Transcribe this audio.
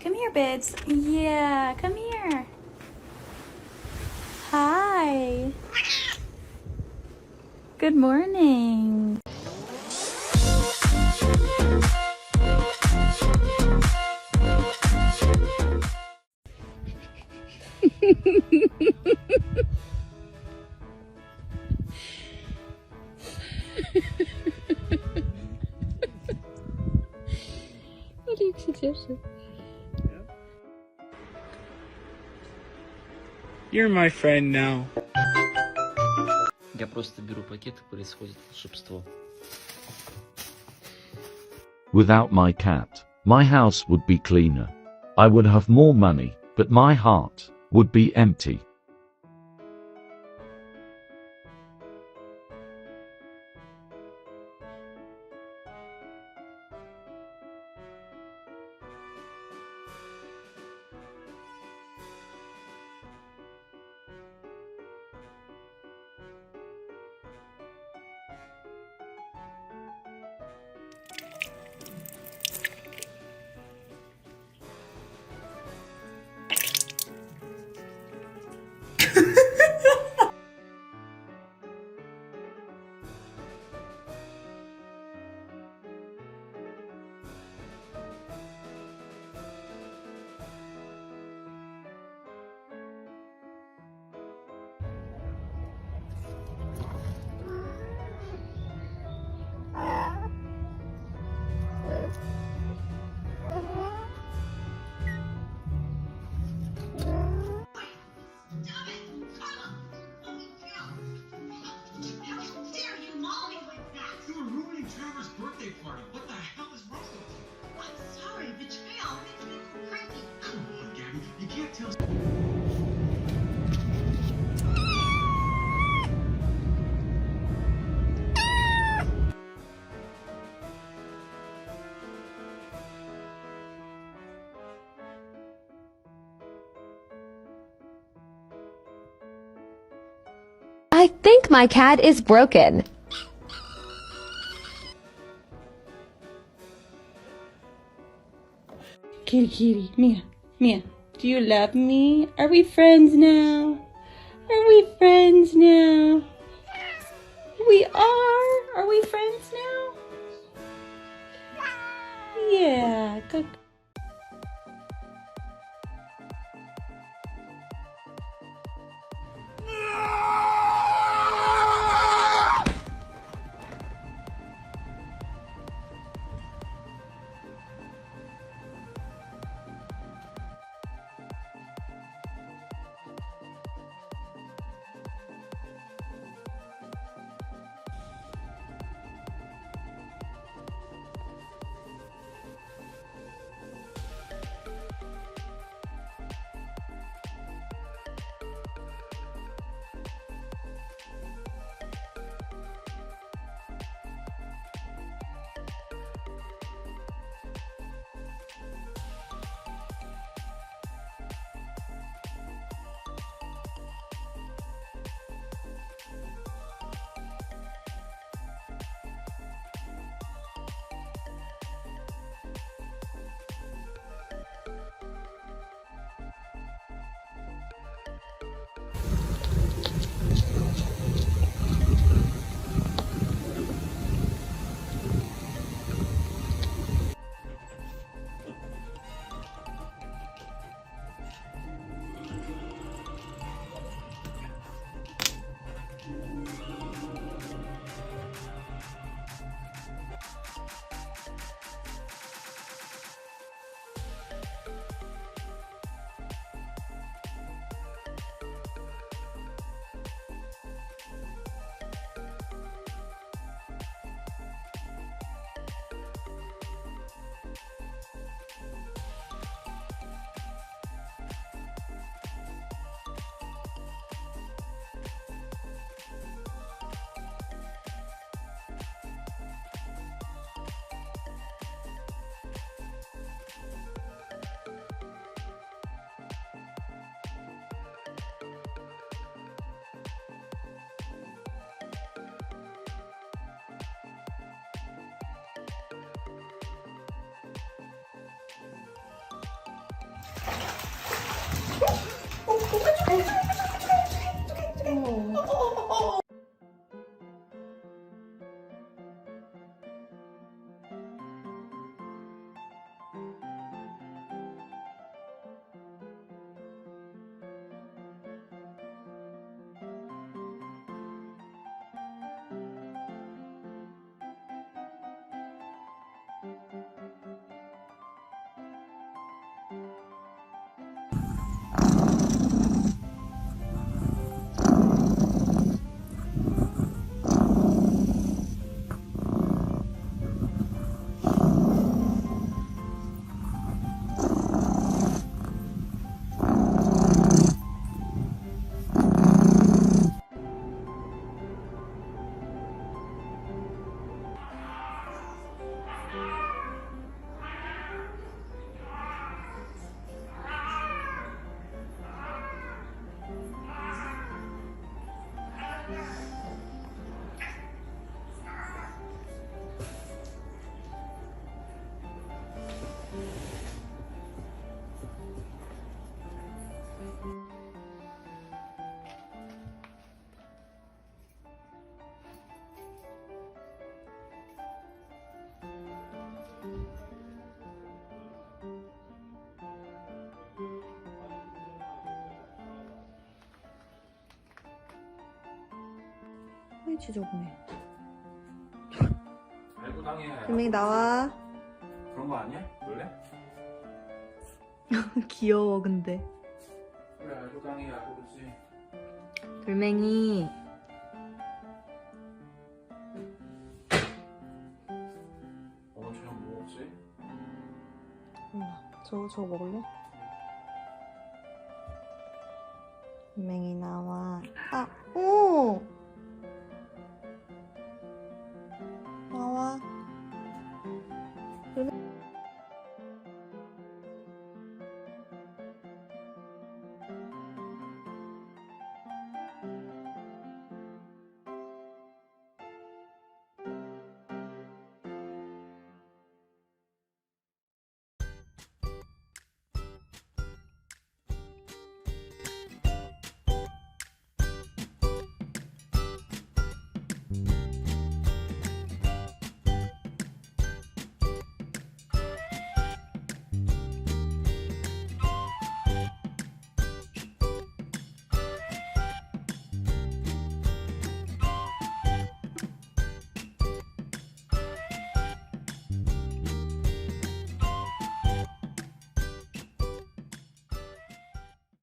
come here, Bids. Yeah, come here. Hi. Good morning. Олег się cieszy. You're my friend now. Я просто беру пакет, и происходит волшебство. Without my cat, my house would be cleaner. I would have more money, but my heart would be empty. Trevor's birthday party. What the hell is wrong with you? I'm sorry, betrayal makes me go crazy. Come on, Gabby. You can't tell. I think my cat is broken. Kitty, Mia, do you love me? Are we friends now? Are we friends now? We are? Are we friends now? Yeah, good. 아이 지저분해. 알고 당해. 분명히 나와. 그런 거 아니야? 원래? 귀여워 근데. 그래 알고 당해 알고 그러지. 돌멩이. 오늘 저녁 뭐 먹지? 몰라. 저거 먹을래? 돌멩이 나와. 아, 오!